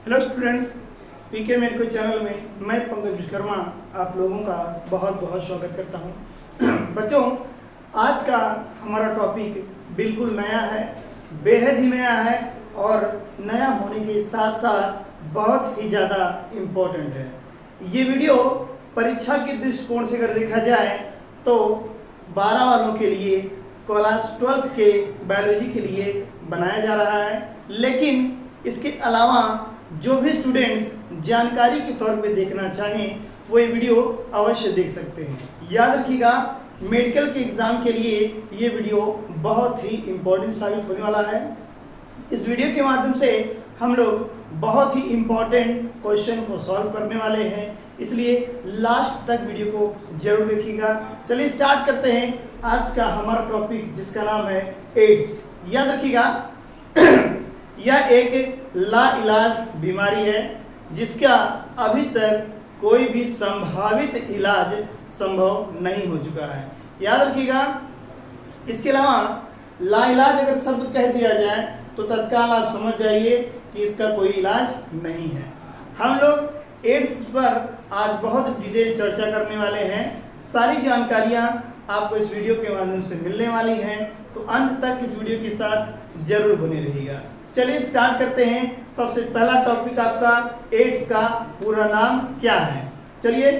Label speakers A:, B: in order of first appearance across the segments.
A: Hello students, पीके medico channel में मैं पंकज विश्वकर्मा आप लोगों का बहुत बहुत स्वागत करता हूं। बच्चों, आज का हमारा टॉपिक बिल्कुल नया है, बेहद ही नया है और नया होने के साथ साथ बहुत ही ज़्यादा इम्पोर्टेंट है। ये वीडियो परीक्षा के दृष्टिकोण से अगर देखा जाए तो 12 वालों के लिए, क्लास 12 के बायोलॉजी के लिए बनाया जा रहा है, लेकिन इसके अलावा जो भी स्टूडेंट्स जानकारी के तौर पे देखना चाहें वो ये वीडियो अवश्य देख सकते हैं। याद रखिएगा, मेडिकल के एग्ज़ाम के लिए ये वीडियो बहुत ही इम्पोर्टेंट साबित होने वाला है। इस वीडियो के माध्यम से हम लोग बहुत ही इम्पोर्टेंट क्वेश्चन को सॉल्व करने वाले हैं, इसलिए लास्ट तक वीडियो को जरूर देखिएगा। चलिए स्टार्ट करते हैं आज का हमारा टॉपिक, जिसका नाम है एड्स। याद रखिएगा, यह एक लाइलाज बीमारी है जिसका अभी तक कोई भी संभावित इलाज संभव नहीं हो चुका है। याद रखिएगा, इसके अलावा लाइलाज अगर शब्द कह दिया जाए तो तत्काल आप समझ जाइए कि इसका कोई इलाज नहीं है। हम लोग एड्स पर आज बहुत डिटेल चर्चा करने वाले हैं। सारी जानकारियां आपको इस वीडियो के माध्यम से मिलने वाली हैं, तो अंत तक इस वीडियो के साथ जरूर बने रहिएगा। चलिए स्टार्ट करते हैं। सबसे पहला टॉपिक आपका एड्स का पूरा नाम क्या है। चलिए,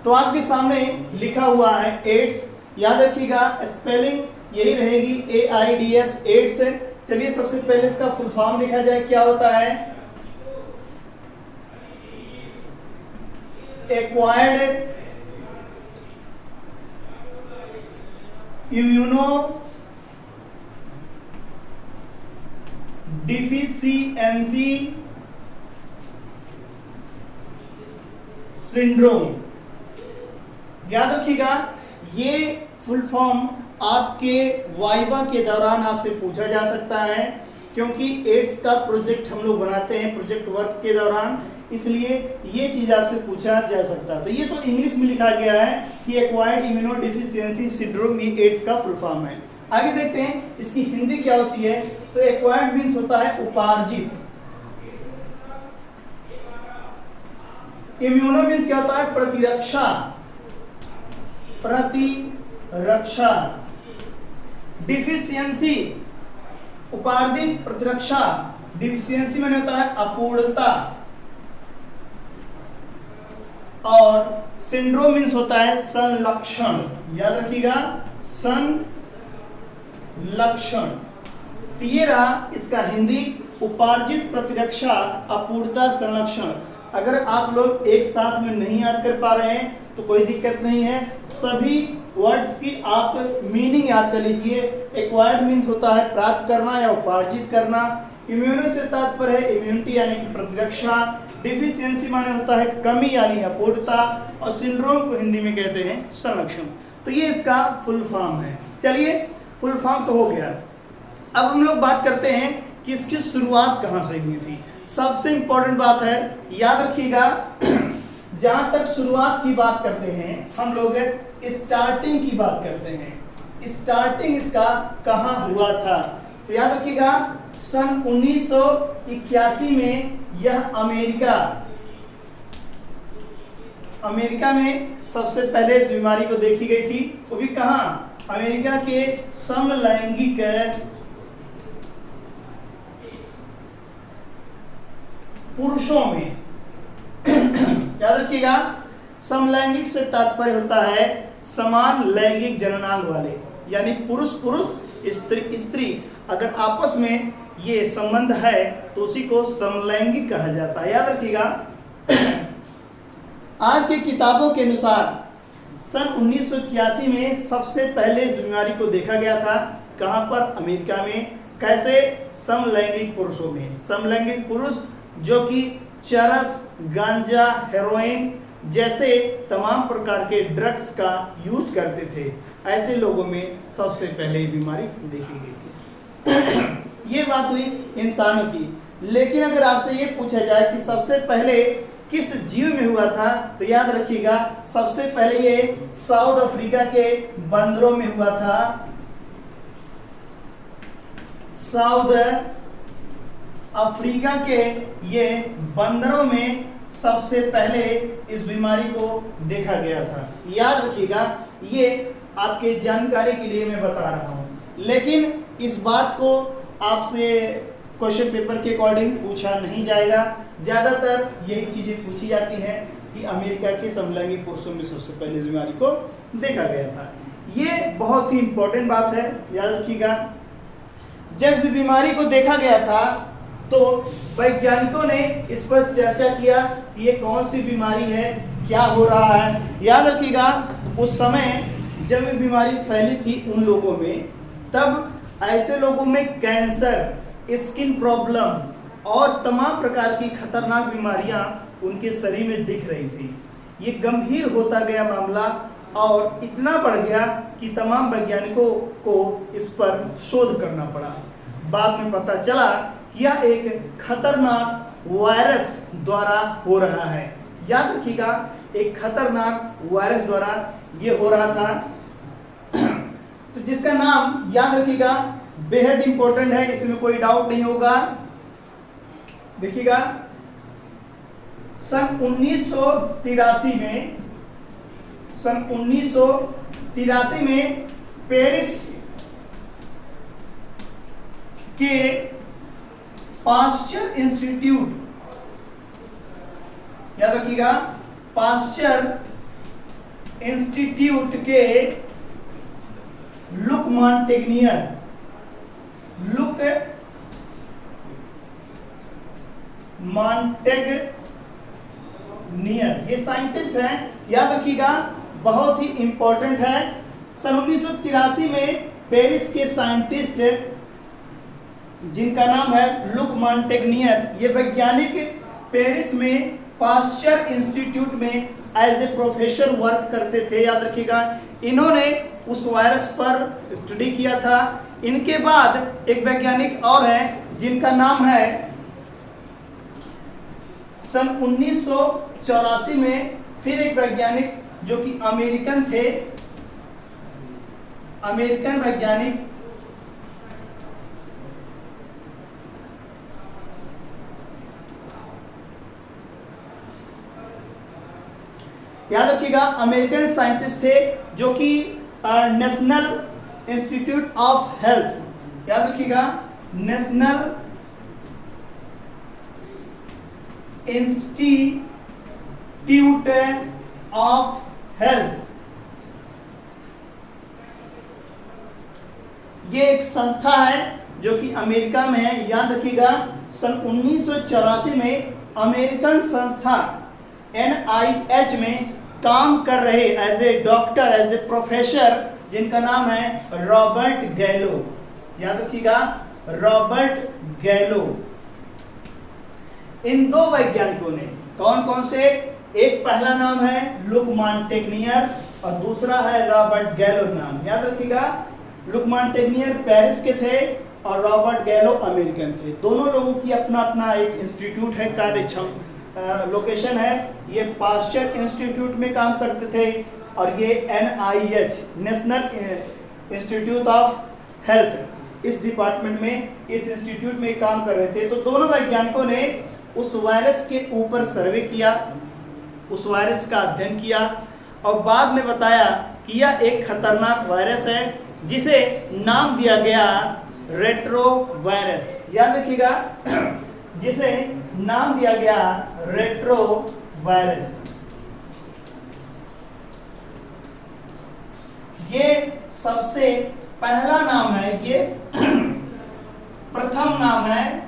A: तो आपके सामने लिखा हुआ है एड्स। याद रखिएगा, स्पेलिंग यही रहेगी AIDS, एड्स। चलिए सबसे पहले इसका फुल फॉर्म लिखा जाए, क्या होता है? Acquired immuno deficiency syndrome. याद रखिएगा, ये फुल फॉर्म आपके वाइवा के दौरान आपसे पूछा जा सकता है, क्योंकि एड्स का प्रोजेक्ट हम लोग बनाते हैं प्रोजेक्ट वर्क के दौरान, इसलिए ये चीज़ आपसे पूछा जा सकता है। तो ये तो इंग्लिश में लिखा गया है कि एक्वायर्ड इम्यूनो डिफिशियंसी सिंड्रोम, ये एड्स का फुल फॉर्म है। आगे देखते हैं इसकी हिंदी क्या होती है। तो एक्वायर्ड मीन्स होता है उपार्जित, इम्यूनो मीन्स क्या होता है? प्रतिरक्षा, प्रतिरक्षा। डिफिशियंसी उपार्जित प्रतिरक्षा, डिफिशियंसी में होता है अपूर्णता। और सिंड्रोम मीन्स होता है संलक्षण। याद रखिएगा, संलक्षण। तो ये रहा इसका हिंदी, उपार्जित प्रतिरक्षा, अपूर्णता, संलक्षण। अगर आप लोग एक साथ में नहीं याद कर पा रहे हैं तो कोई दिक्कत नहीं है, सभी वर्ड्स की आप मीनिंग याद कर लीजिए। एक्वायर्ड मीन्स होता है प्राप्त करना या उपार्जित करना। इम्यूनो से तात्पर्य है इम्यूनिटी यानी कि प्रतिरक्षा। डिफिशियंसी माने होता है कमी यानी अपूर्णता, और सिंड्रोम को हिंदी में कहते हैं संलक्षण। तो ये इसका फुल फॉर्म है। चलिए, फुल फॉर्म तो हो गया। अब हम लोग बात करते हैं कि इसकी शुरुआत कहाँ से हुई थी। सबसे इंपॉर्टेंट बात है, याद रखिएगा, जहां तक शुरुआत की बात करते हैं हम लोग स्टार्टिंग की बात करते हैं। स्टार्टिंग इसका कहाँ हुआ था? तो याद रखिएगा, सन 1981 में यह अमेरिका में सबसे पहले इस बीमारी को देखी गई थी। वो भी कहाँ? अमेरिका के समलैंगिक पुरुषों में। याद रखिएगा, समलैंगिक से तात्पर्य होता है समान लैंगिक जननांग वाले, यानी पुरुष पुरुष, स्त्री स्त्री। अगर आपस में ये संबंध है तो उसी को समलैंगिक कहा जाता है। याद रखिएगा, आज की किताबों के अनुसार सन 1981 में सबसे पहले इस बीमारी को देखा गया था। कहाँ पर? अमेरिका में। कैसे? समलैंगिक पुरुषों में। समलैंगिक पुरुष जो कि चरस, गांजा, हेरोइन जैसे तमाम प्रकार के ड्रग्स का यूज करते थे, ऐसे लोगों में सबसे पहले ये बीमारी देखी गई थी। ये बात हुई इंसानों की। लेकिन अगर आपसे ये पूछा जाए कि सबसे पहले किस जीव में हुआ था, तो याद रखिएगा, सबसे पहले ये साउथ अफ्रीका के बंदरों में हुआ था। साउथ अफ्रीका के ये बंदरों में सबसे पहले इस बीमारी को देखा गया था। याद रखिएगा, ये आपके जानकारी के लिए मैं बता रहा हूँ, लेकिन इस बात को आपसे क्वेश्चन पेपर के अकॉर्डिंग पूछा नहीं जाएगा। ज़्यादातर यही चीज़ें पूछी जाती हैं कि अमेरिका के समलैंगिक पुरुषों में सबसे पहले इस बीमारी को देखा गया था। ये बहुत ही इम्पोर्टेंट बात है, याद रखिएगा। जब इस बीमारी को देखा गया था तो वैज्ञानिकों ने इस पर चर्चा किया कि ये कौन सी बीमारी है, क्या हो रहा है। याद रखिएगा, उस समय जब ये बीमारी फैली थी उन लोगों में, तब ऐसे लोगों में कैंसर, स्किन प्रॉब्लम और तमाम प्रकार की खतरनाक बीमारियां उनके शरीर में दिख रही थी। ये गंभीर होता गया मामला और इतना बढ़ गया कि तमाम वैज्ञानिकों को इस पर शोध करना पड़ा। बाद में पता चला कि यह एक खतरनाक वायरस द्वारा हो रहा है। याद रखिएगा, एक खतरनाक वायरस द्वारा ये हो रहा था। तो जिसका नाम याद रखिएगा बेहद इंपॉर्टेंट है, इसमें कोई डाउट नहीं होगा। देखिएगा, सन 1983 में पेरिस के पाश्चर इंस्टीट्यूट, याद रखिएगा, पाश्चर इंस्टीट्यूट के लुक मॉन्टेग्नियर ये साइंटिस्ट हैं। याद रखिएगा, बहुत ही इंपॉर्टेंट है। सन 1983 में पेरिस के साइंटिस्ट जिनका नाम है लुक मॉन्टेग्नियर, ये वैज्ञानिक पेरिस में पाश्चर इंस्टीट्यूट में एज ए प्रोफेसर वर्क करते थे। याद रखिएगा, इन्होंने उस वायरस पर स्टडी किया था। इनके बाद एक वैज्ञानिक और है जिनका नाम है, सन 1984 में फिर एक वैज्ञानिक जो कि अमेरिकन थे, अमेरिकन वैज्ञानिक याद रखिएगा, अमेरिकन साइंटिस्ट थे जो कि नेशनल इंस्टीट्यूट ऑफ हेल्थ, याद रखिएगा, नेशनल इंस्टीट्यूट ऑफ हेल्थ, ये एक संस्था है जो कि अमेरिका में है। याद रखिएगा, सन 1984 में अमेरिकन संस्था NIH में काम कर रहे as a doctor, as a professor, जिनका नाम है रॉबर्ट गैलो। याद रखिएगा, रॉबर्ट गैलो। इन दो वैज्ञानिकों ने कौन कौन से, एक पहला नाम है लुक मॉन्टेग्नियर और दूसरा है रॉबर्ट गैलो नाम। याद रखिएगा, लुक मॉन्टेग्नियर पेरिस के थे और रॉबर्ट गैलो अमेरिकन थे। दोनों लोगों की अपना अपना एक इंस्टीट्यूट है, कार्यक्षम लोकेशन है। ये पाश्चर इंस्टीट्यूट में काम करते थे और ये NIH, national institute of health, इस डिपार्टमेंट में, इस इंस्टीट्यूट में काम कर रहे थे। तो दोनों वैज्ञानिकों ने उस वायरस के ऊपर सर्वे किया, उस वायरस का अध्ययन किया और बाद में बताया कि यह एक खतरनाक वायरस है जिसे नाम दिया गया रेट्रो वायरस। याद रखिएगा, जिसे नाम दिया गया रेट्रो वायरस। ये सबसे पहला नाम है, ये प्रथम नाम है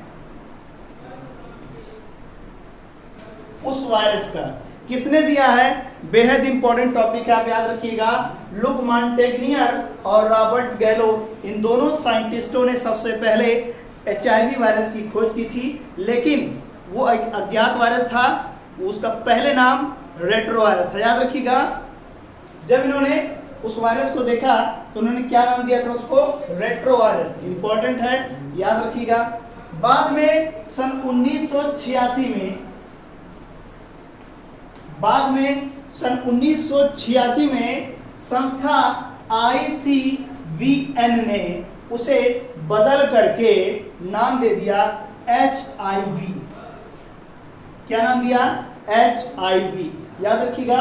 A: उस वायरस का। किसने दिया है? बेहद इंपॉर्टेंट टॉपिक है, आप याद रखिएगा। लुक मॉन्टेग्नियर और रॉबर्ट गैलो, इन दोनों साइंटिस्टों ने सबसे पहले HIV वायरस की खोज की थी, लेकिन वो एक अज्ञात वायरस था। उसका पहले नाम रेट्रो वायरस था। याद रखिएगा, जब इन्होंने उस वायरस को देखा तो उन्होंने क्या नाम दिया था उसको? Retro virus. इंपॉर्टेंट है, याद रखिएगा। बाद में सन 1986 में संस्था ICVN ने उसे बदल करके नाम दे दिया HIV। क्या नाम दिया? HIV। याद रखिएगा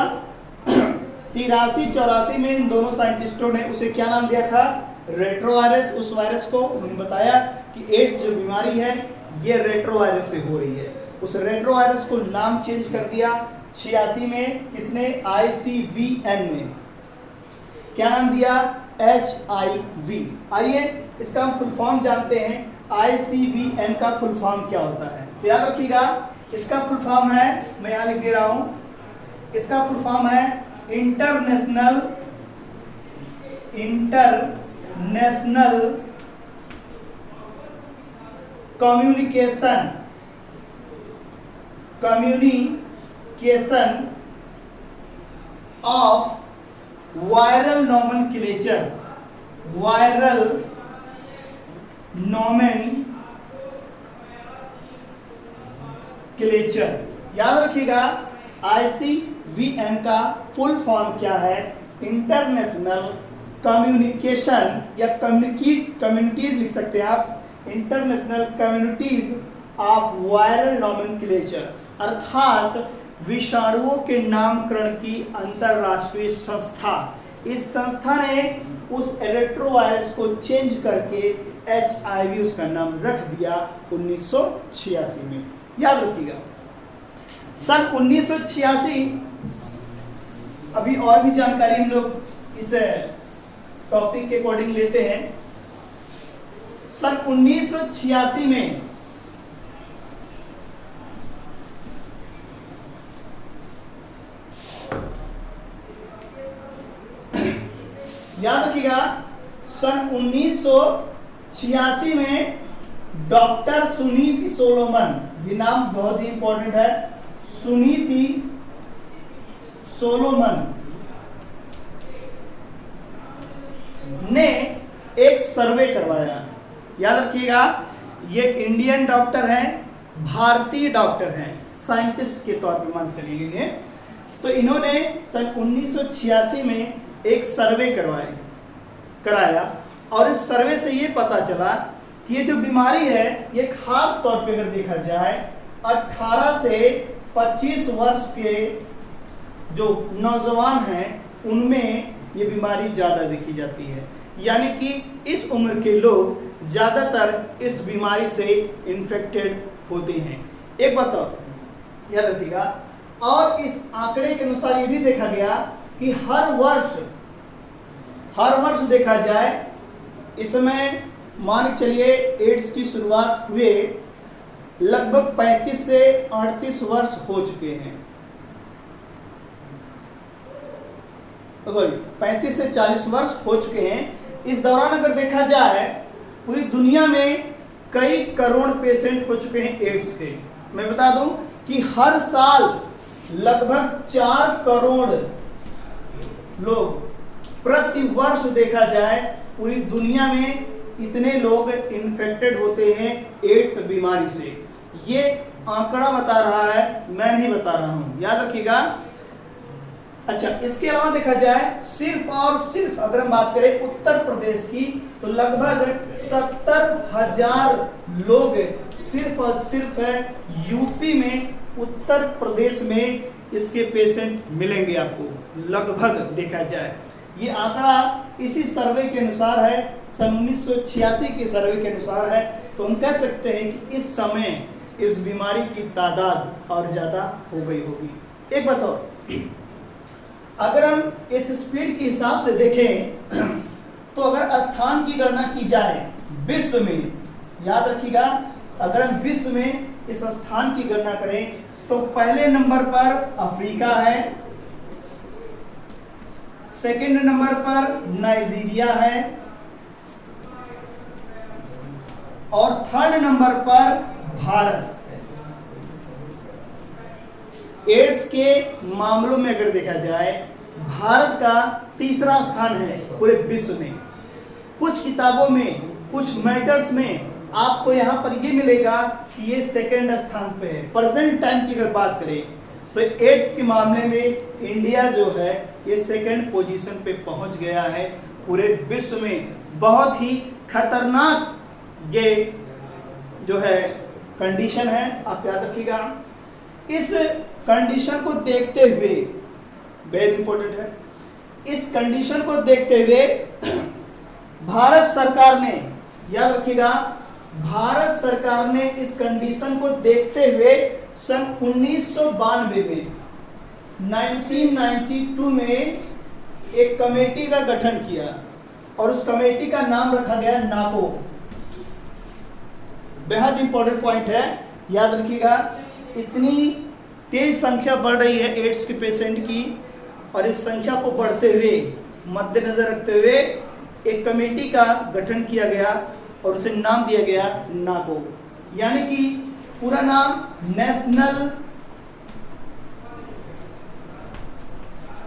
A: 83-84 में इन दोनों साइंटिस्टों ने उसे क्या नाम दिया था? रेट्रोवायरस। उस वायरस को उन्होंने बताया कि एड्स जो बीमारी है ये रेट्रोवायरस से हो रही है। उस रेट्रोवायरस को नाम चेंज कर दिया 86 में, किसने? ICVN ने। क्या नाम दिया? HIV। आइए इसका हम फुल फॉर्म जानते हैं। ICVN का फुल फॉर्म क्या होता है? तो याद रखिएगा इसका फुल फॉर्म है, मैं यहां लिख दे रहा हूं, इसका फुल फॉर्म है international communication of viral nomenclature. याद रखिएगा ICVN का फुल फॉर्म क्या है? इंटरनेशनल कम्युनिकेशन या कम्युनिटीज लिख सकते हैं आप, international communities of viral nomenclature, अर्थात विषाणुओं के नामकरण की अंतरराष्ट्रीय संस्था। इस संस्था ने उस रेट्रोवायरस को चेंज करके HIV उसका नाम रख दिया 1986 में। याद रखिएगा सन 1986। अभी और भी जानकारी हम लोग इस टॉपिक के अकॉर्डिंग लेते हैं। सन 1986 में याद रखिएगा सन 1986 में डॉक्टर सुनीति सोलोमन, ये नाम बहुत ही इंपॉर्टेंट है, सुनीति सोलोमन ने एक सर्वे करवाया। याद रखिएगा ये इंडियन डॉक्टर हैं, भारतीय डॉक्टर हैं, साइंटिस्ट के तौर पर मान चलिए। तो इन्होंने सन 1986 में एक सर्वे कराया और इस सर्वे से ये पता चला कि ये जो बीमारी है ये खास तौर पे अगर देखा जाए 18 से 25 वर्ष के जो नौजवान हैं उनमें ये बीमारी ज़्यादा देखी जाती है। यानी कि इस उम्र के लोग ज़्यादातर इस बीमारी से इन्फेक्टेड होते हैं। एक बात और याद रखिएगा, और इस आंकड़े के अनुसार ये भी देखा गया कि हर वर्ष देखा जाए, इस समय मान के चलिए एड्स की शुरुआत हुए लगभग 35 से 38 वर्ष हो चुके हैं, सॉरी 35 से 40 वर्ष हो चुके हैं। इस दौरान अगर देखा जाए पूरी दुनिया में कई करोड़ पेशेंट हो चुके हैं एड्स के। मैं बता दूं कि हर साल लगभग 4 करोड़ लोग प्रति वर्ष देखा जाए पूरी दुनिया में इतने लोग इन्फेक्टेड होते हैं एड्स बीमारी से। ये आंकड़ा बता रहा है, मैं नहीं बता रहा हूं, याद रखिएगा। अच्छा, इसके अलावा देखा जाए सिर्फ और सिर्फ अगर हम बात करें उत्तर प्रदेश की तो लगभग 70,000 लोग सिर्फ और सिर्फ यूपी में, उत्तर प्रदेश में इसके पेशेंट मिलेंगे आपको लगभग देखा जाए। ये आंकड़ा इसी सर्वे के अनुसार है, सन 1986 के सर्वे के अनुसार है। तो हम कह सकते हैं कि इस समय इस बीमारी की तादाद और ज़्यादा हो गई होगी। एक बात और, अगर हम इस स्पीड के हिसाब से देखें तो अगर स्थान की गणना की जाए विश्व में, याद रखिएगा अगर हम विश्व में इस स्थान की गणना करें तो पहले नंबर पर अफ्रीका है, सेकंड नंबर पर नाइजीरिया है और थर्ड नंबर पर भारत। एड्स के मामलों में अगर देखा जाए भारत का तीसरा स्थान है पूरे विश्व में। कुछ किताबों में, कुछ मैटर्स में आपको यहाँ पर ये मिलेगा कि ये सेकंड स्थान पे है। प्रेजेंट टाइम की अगर बात करें तो एड्स के मामले में इंडिया जो है ये सेकंड पोजीशन पे पहुंच गया है पूरे विश्व में। बहुत ही खतरनाक ये जो है कंडीशन है, आप याद रखिएगा। इस कंडीशन को देखते हुए, बेहद इंपॉर्टेंट है, इस कंडीशन को देखते हुए भारत सरकार ने, याद रखिएगा, भारत सरकार ने इस कंडीशन को देखते हुए सन 1992 में 1992 में एक कमेटी का गठन किया और उस कमेटी का नाम रखा गया नाको। बेहद इंपॉर्टेंट पॉइंट है, याद रखिएगा। इतनी तेज संख्या बढ़ रही है एड्स के पेशेंट की, और इस संख्या को बढ़ते हुए मद्देनजर रखते हुए एक कमेटी का गठन किया गया और उसे नाम दिया गया नाको, यानी कि पूरा नाम नेशनल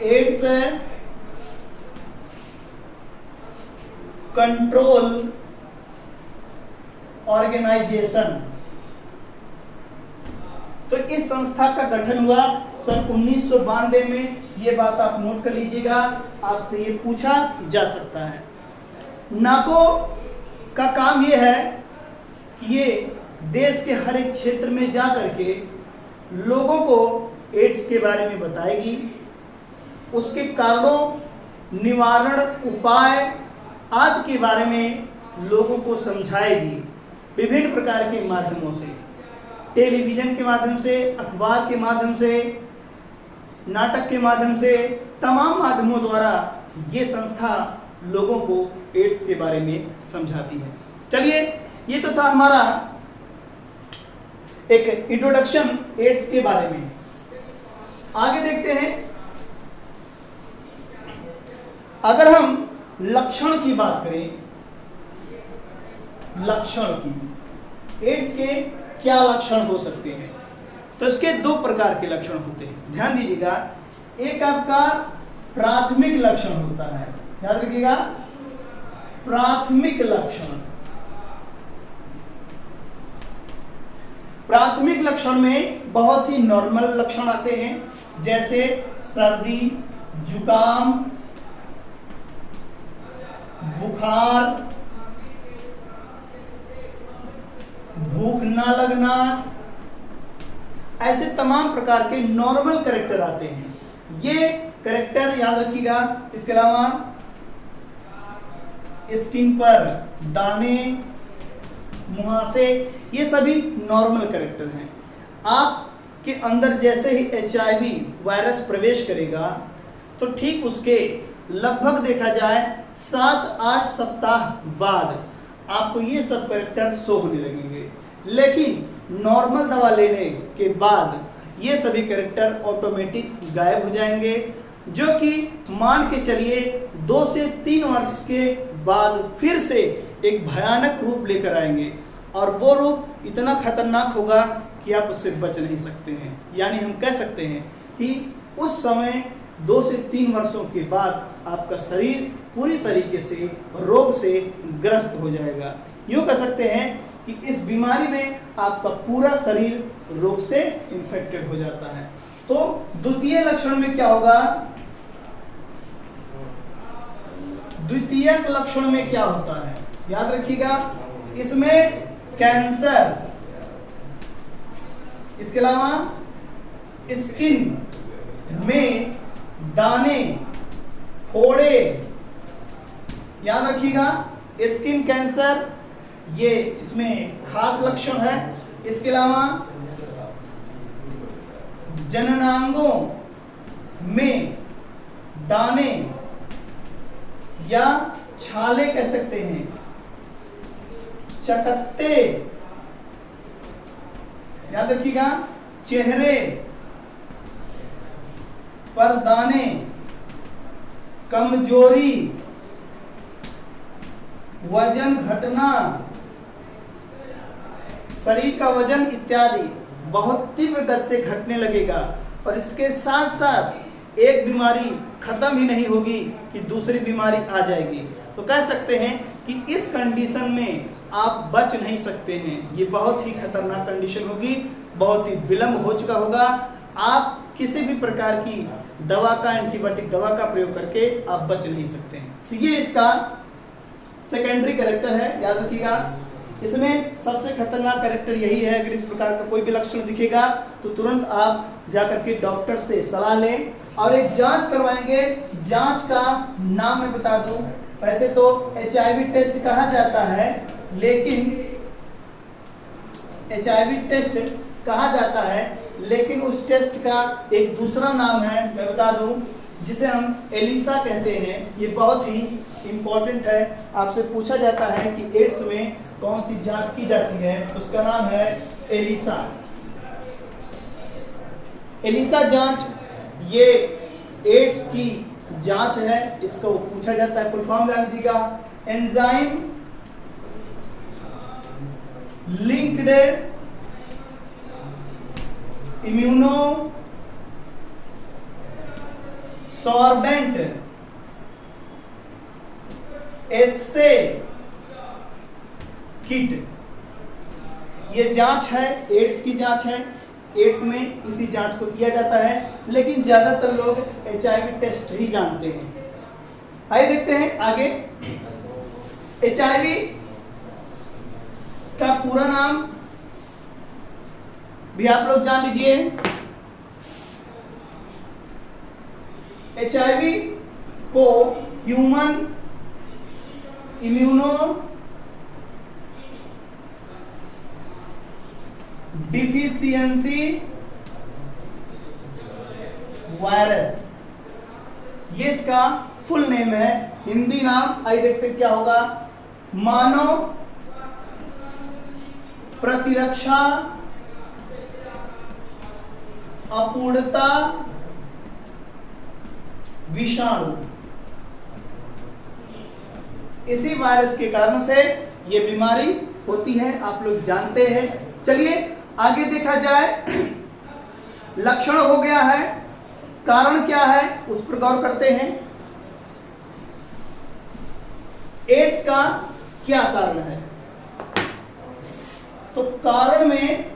A: एड्स कंट्रोल ऑर्गेनाइजेशन। तो इस संस्था का गठन हुआ सन 1992 में। ये बात आप नोट कर लीजिएगा, आपसे ये पूछा जा सकता है। नाको का काम ये है कि ये देश के हर एक क्षेत्र में जा करके लोगों को एड्स के बारे में बताएगी, उसके कारणों, निवारण उपाय आदि के बारे में लोगों को समझाएगी विभिन्न प्रकार के माध्यमों से, टेलीविज़न के माध्यम से, अखबार के माध्यम से, नाटक के माध्यम से, तमाम माध्यमों द्वारा ये संस्था लोगों को एड्स के बारे में समझाती है। चलिए, ये तो था हमारा एक इंट्रोडक्शन एड्स के बारे में। आगे देखते हैं, अगर हम लक्षण की बात करें, लक्षण की, एड्स के क्या लक्षण हो सकते हैं, तो इसके दो प्रकार के लक्षण होते हैं, ध्यान दीजिएगा। एक आपका प्राथमिक लक्षण होता है, याद रखिएगा, प्राथमिक लक्षण। प्राथमिक लक्षण में बहुत ही नॉर्मल लक्षण आते हैं, जैसे सर्दी, जुकाम, बुखार, भूख ना लगना, ऐसे तमाम प्रकार के नॉर्मल कैरेक्टर आते हैं। ये कैरेक्टर याद रखिएगा। इसके अलावा स्किन पर दाने, मुहासे, ये सभी नॉर्मल कैरेक्टर हैं। आपके अंदर जैसे ही HIV वायरस प्रवेश करेगा तो ठीक उसके लगभग देखा जाए 7-8 सप्ताह बाद आपको ये सब कैरेक्टर शो होने लगेंगे, लेकिन नॉर्मल दवा लेने के बाद ये सभी कैरेक्टर ऑटोमेटिक गायब हो जाएंगे, जो कि मान के चलिए 2 से 3 वर्ष के बाद फिर से एक भयानक रूप लेकर आएंगे, और वो रूप इतना खतरनाक होगा कि आप उससे बच नहीं सकते हैं। यानी हम कह सकते हैं कि उस समय 2 से 3 वर्षों के बाद आपका शरीर पूरी तरीके से रोग से ग्रस्त हो जाएगा। यूँ कह सकते हैं कि इस बीमारी में आपका पूरा शरीर रोग से इन्फेक्टेड हो जाता है। तो द्वितीय लक्षण में क्या होगा? द्वितीयक लक्षण में क्या होता है, याद रखिएगा, इसमें कैंसर, इसके अलावा स्किन में दाने, फोड़े, याद रखिएगा, स्किन कैंसर ये इसमें खास लक्षण है। इसके अलावा जननांगों में दाने या छाले कह सकते हैं, चकत्ते, याद रखिएगा, चेहरे पर दाने, कमजोरी, वजन घटना, शरीर का वजन इत्यादि बहुत तीव्र गति से घटने लगेगा। और इसके साथ साथ एक बीमारी खत्म ही नहीं होगी कि दूसरी बीमारी आ जाएगी। तो कह सकते हैं कि इस कंडीशन में आप बच नहीं सकते हैं। ये बहुत ही खतरनाक कंडीशन होगी, बहुत ही विलंब हो चुका होगा। आप किसी भी प्रकार की दवा का, एंटीबायोटिक दवा का प्रयोग करके आप बच नहीं सकते हैं। तो ये इसका सेकेंडरी कैरेक्टर है, याद रखिएगा। इसमें सबसे खतरनाक कैरेक्टर यही है, अगर इस प्रकार का कोई भी लक्षण दिखेगा तो तुरंत आप जाकर के डॉक्टर से सलाह लें और एक जांच करवाएंगे। जांच का नाम मैं बता दूं, वैसे तो HIV टेस्ट कहा जाता है, लेकिन HIV टेस्ट कहा जाता है, लेकिन उस टेस्ट का एक दूसरा नाम है, मैं बता दूं, जिसे हम एलिसा कहते हैं। ये बहुत ही इम्पोर्टेंट है, आपसे पूछा जाता है कि एड्स में कौन सी जांच की जाती है, उसका नाम है एलिसा। एलिसा जांच ये एड्स की जांच है, इसको पूछा जाता है। फुल फॉर्म जान लीजिएगा, एंजाइम लिंक्ड इम्यूनो सॉर्बेंट एस्से किट। ये जांच है, एड्स की जांच है। एड्स में इसी जांच को किया जाता है, लेकिन ज्यादातर लोग HIV टेस्ट ही जानते हैं। आइए देखते हैं आगे। HIV का पूरा नाम भी आप लोग जान लीजिए। HIV को ह्यूमन इम्यूनो डिफिशियंसी वायरस, ये इसका फुल नेम है। हिंदी नाम आइए देखते क्या होगा, मानव प्रतिरक्षा अपूर्णता विषाणु। इसी वायरस के कारण से ये बीमारी होती है, आप लोग जानते हैं। चलिए आगे देखा जाए। लक्षण हो गया है, कारण क्या है उस पर गौर करते हैं। एड्स का क्या कारण है? तो कारण में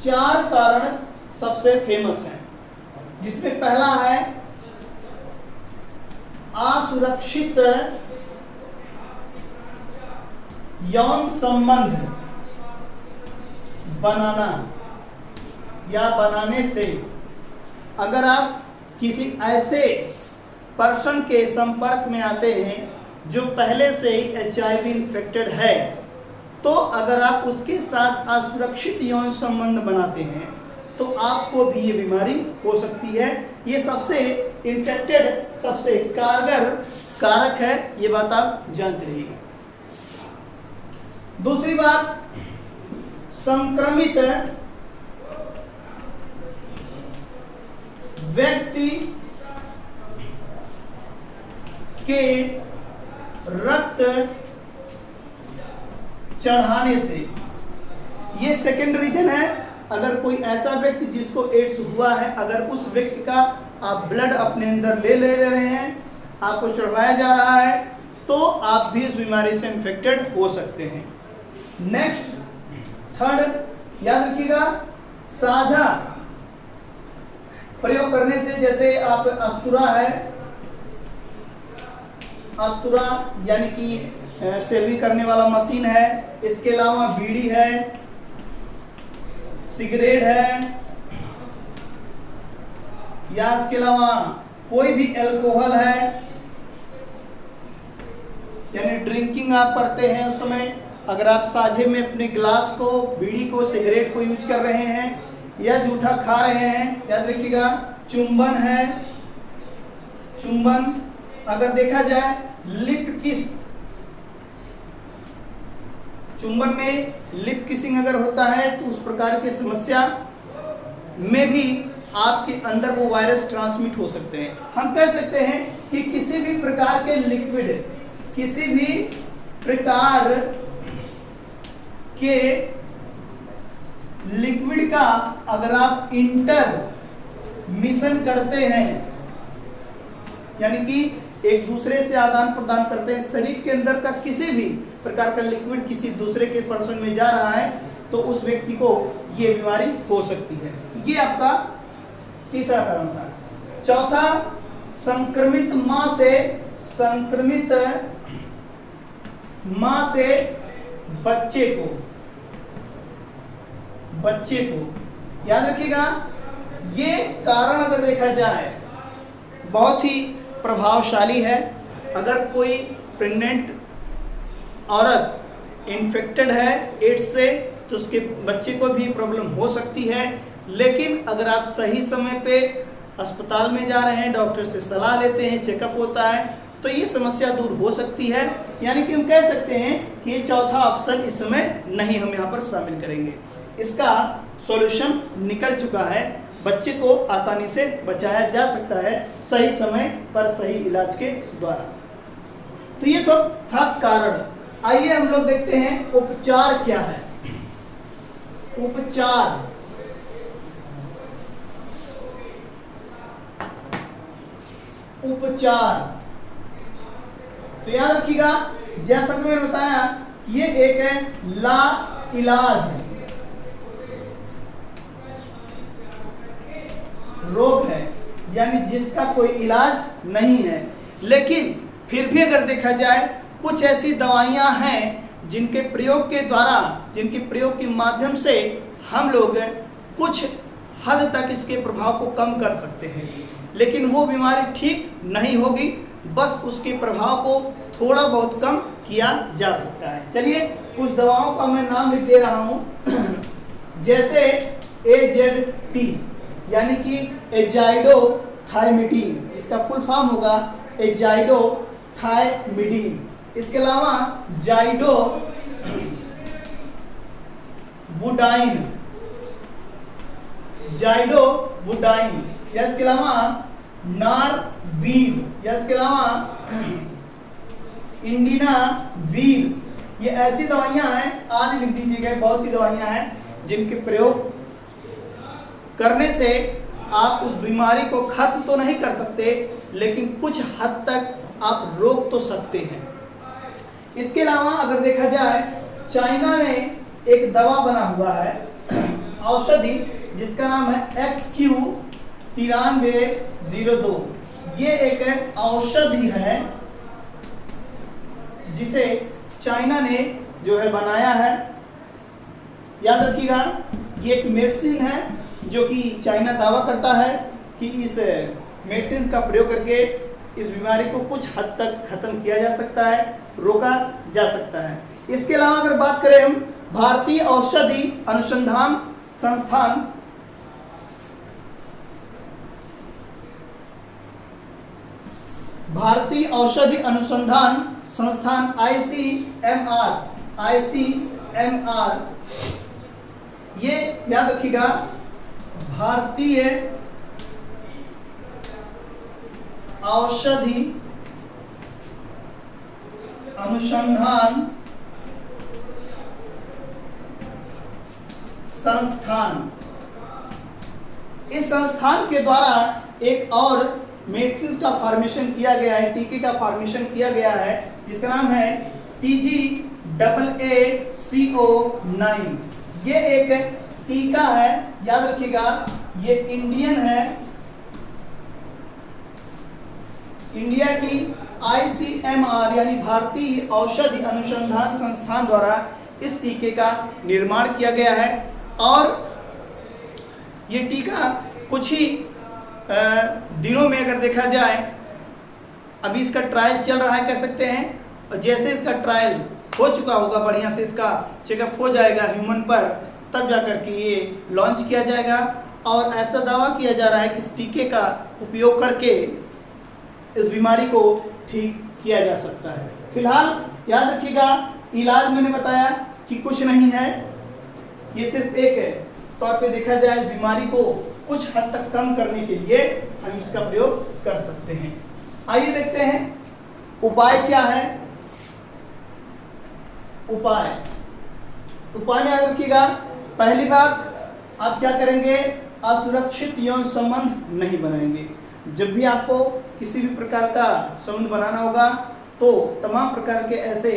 A: 4 कारण सबसे फेमस हैं, जिसमें पहला है असुरक्षित यौन संबंध बनाना या बनाने से। अगर आप किसी ऐसे पर्सन के संपर्क में आते हैं जो पहले से ही HIV इन्फेक्टेड है, तो अगर आप उसके साथ असुरक्षित यौन संबंध बनाते हैं तो आपको भी ये बीमारी हो सकती है। ये सबसे इन्फेक्टेड, सबसे कारगर कारक है, ये बात आप जानते रहिए। दूसरी बात, संक्रमित व्यक्ति के रक्त चढ़ाने से। ये सेकंड रीजन है। अगर कोई ऐसा व्यक्ति जिसको एड्स हुआ है, अगर उस व्यक्ति का आप ब्लड अपने अंदर ले रहे हैं, आपको चढ़वाया जा रहा है, तो आप भी इस बीमारी से इन्फेक्टेड हो सकते हैं। नेक्स्ट, थर्ड याद रखिएगा, साझा प्रयोग करने से। जैसे आप अस्तुरा है, अस्तुरा यानी कि सेवी करने वाला मशीन है, इसके अलावा बीड़ी है, सिगरेट है, या इसके अलावा कोई भी अल्कोहल है, यानी ड्रिंकिंग आप करते हैं उस समय अगर आप साझे में अपने ग्लास को, बीड़ी को, सिगरेट को यूज कर रहे हैं या जूठा खा रहे हैं, याद रखिएगा। चुंबन है, चुंबन अगर देखा जाए, लिप किस, चुंबन में लिप किसिंग अगर होता है तो उस प्रकार की समस्या में भी आपके अंदर वो वायरस ट्रांसमिट हो सकते हैं। हम कह सकते हैं कि किसी भी प्रकार के लिक्विड, किसी भी प्रकार के लिक्विड का अगर आप इंटर मिशन करते हैं, यानी कि एक दूसरे से आदान प्रदान करते हैं, शरीर के अंदर का किसी भी प्रकार का लिक्विड किसी दूसरे के पर्सन में जा रहा है, तो उस व्यक्ति को ये बीमारी हो सकती है। ये आपका तीसरा कारण था। चौथा, संक्रमित मां से बच्चे को याद रखिएगा। ये कारण अगर देखा जाए बहुत ही प्रभावशाली है। अगर कोई प्रेग्नेंट औरत इन्फेक्टेड है एड्स से तो उसके बच्चे को भी प्रॉब्लम हो सकती है। लेकिन अगर आप सही समय पे अस्पताल में जा रहे हैं, डॉक्टर से सलाह लेते हैं, चेकअप होता है, तो ये समस्या दूर हो सकती है। यानी कि हम कह सकते हैं कि ये चौथा ऑप्शन इस समय नहीं हम यहाँ पर शामिल करेंगे। इसका सॉल्यूशन निकल चुका है। बच्चे को आसानी से बचाया जा सकता है सही समय पर सही इलाज के द्वारा। तो ये तो था कारण। आइए हम लोग देखते हैं उपचार क्या है। उपचार तो याद रखिएगा, जैसा कि मैंने बताया ये एक ला इलाज है, रोग है, यानी जिसका कोई इलाज नहीं है। लेकिन फिर भी अगर देखा जाए कुछ ऐसी दवाइयां हैं जिनके प्रयोग के माध्यम से हम लोग कुछ हद तक इसके प्रभाव को कम कर सकते हैं। लेकिन वो बीमारी ठीक नहीं होगी, बस उसके प्रभाव को थोड़ा बहुत कम किया जा सकता है। चलिए कुछ दवाओं का मैं नाम लिख दे रहा हूँ। जैसे AZT यानी कि एजाइडोथायमिडीन, इसका फुल फॉर्म होगा एजाइडोथायमिडीन। इसके अलावा जाइडोवुडाइन, या इसके अलावा नारवीर, या इसके अलावा इंडिनावीर। ये ऐसी दवाइयां हैं, आज लिख दीजिएगा, बहुत सी दवाइयां हैं जिनके प्रयोग करने से आप उस बीमारी को खत्म तो नहीं कर सकते, लेकिन कुछ हद तक आप रोक तो सकते हैं। इसके अलावा अगर देखा जाए चाइना में एक दवा बना हुआ है औषधि, जिसका नाम है XQ9302। ये एक औषधि है जिसे चाइना ने जो है बनाया है। याद रखिएगा ये एक मेडिसिन है जो कि चाइना दावा करता है कि इस मेडिसिन का प्रयोग करके इस बीमारी को कुछ हद तक खत्म किया जा सकता है, रोका जा सकता है। इसके अलावा अगर बात करें हम भारतीय औषधि अनुसंधान संस्थान, ICMR, ये याद रखिएगा भारतीय औषधि अनुसंधान संस्थान। इस संस्थान के द्वारा एक और मेडिसिन का फॉर्मेशन किया गया है, टीके का फॉर्मेशन किया गया है, जिसका नाम है TGAACO9। ये एक टीका है, याद रखिएगा ये इंडियन है। इंडिया की ICMR यानी भारतीय औषधि अनुसंधान संस्थान द्वारा इस टीके का निर्माण किया गया है। और ये टीका कुछ ही दिनों में अगर देखा जाए, अभी इसका ट्रायल चल रहा है कह सकते हैं, और जैसे इसका ट्रायल हो चुका होगा, बढ़िया से इसका चेकअप हो जाएगा ह्यूमन पर, तब जाकर के ये लॉन्च किया जाएगा। और ऐसा दावा किया जा रहा है कि इस टीके का उपयोग करके इस बीमारी को ठीक किया जा सकता है। फिलहाल याद रखिएगा इलाज मैंने बताया कि कुछ नहीं है, ये सिर्फ एक तौर पे देखा जाए बीमारी को कुछ हद तक कम करने के लिए हम इसका प्रयोग कर सकते हैं। आइए देखते हैं उपाय क्या है। उपाय में याद रखिएगा, पहली बात आप क्या करेंगे, असुरक्षित यौन संबंध नहीं बनाएंगे। जब भी आपको किसी भी प्रकार का संबंध बनाना होगा तो तमाम प्रकार के ऐसे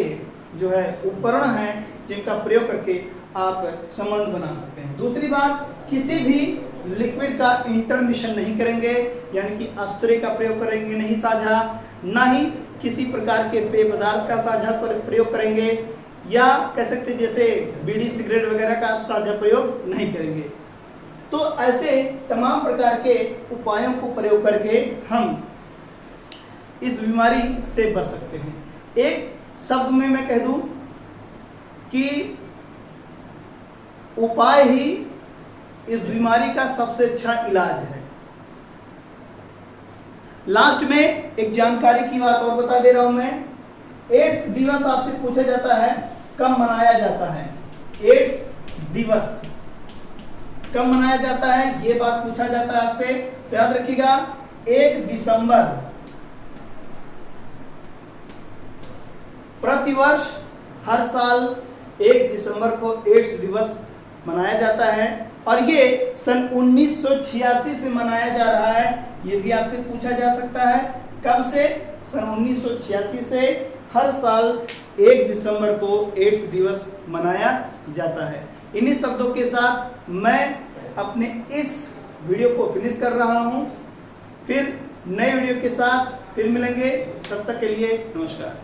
A: जो है उपकरण हैं जिनका प्रयोग करके आप संबंध बना सकते हैं। दूसरी बात, किसी भी लिक्विड का इंटरमिशन नहीं करेंगे, यानी कि अस्त्र का प्रयोग करेंगे नहीं साझा, ना ही किसी प्रकार के पेय पदार्थ का साझा प्रयोग करेंगे, या कह सकते जैसे बीड़ी सिगरेट वगैरह का आप साझा प्रयोग नहीं करेंगे। तो ऐसे तमाम प्रकार के उपायों को प्रयोग करके हम इस बीमारी से बच सकते हैं। एक शब्द में मैं कह दूं कि उपाय ही इस बीमारी का सबसे अच्छा इलाज है। लास्ट में एक जानकारी की बात और बता दे रहा हूं मैं। एड्स दिवस आपसे पूछा जाता है कब मनाया जाता है। एड्स दिवस कब मनाया जाता है, ये बात पूछा जाता है आपसे, तो याद रखिएगा 1 दिसंबर प्रतिवर्ष, हर साल 1 दिसंबर को एड्स दिवस मनाया जाता है और ये सन 1986 से मनाया जा रहा है। ये भी आपसे पूछा जा सकता है कब से, सन 1986 से हर साल 1 दिसंबर को एड्स दिवस मनाया जाता है। इन्हीं शब्दों के साथ मैं अपने इस वीडियो को फिनिश कर रहा हूं। फिर नए वीडियो के साथ फिर मिलेंगे, तब तक के लिए नमस्कार।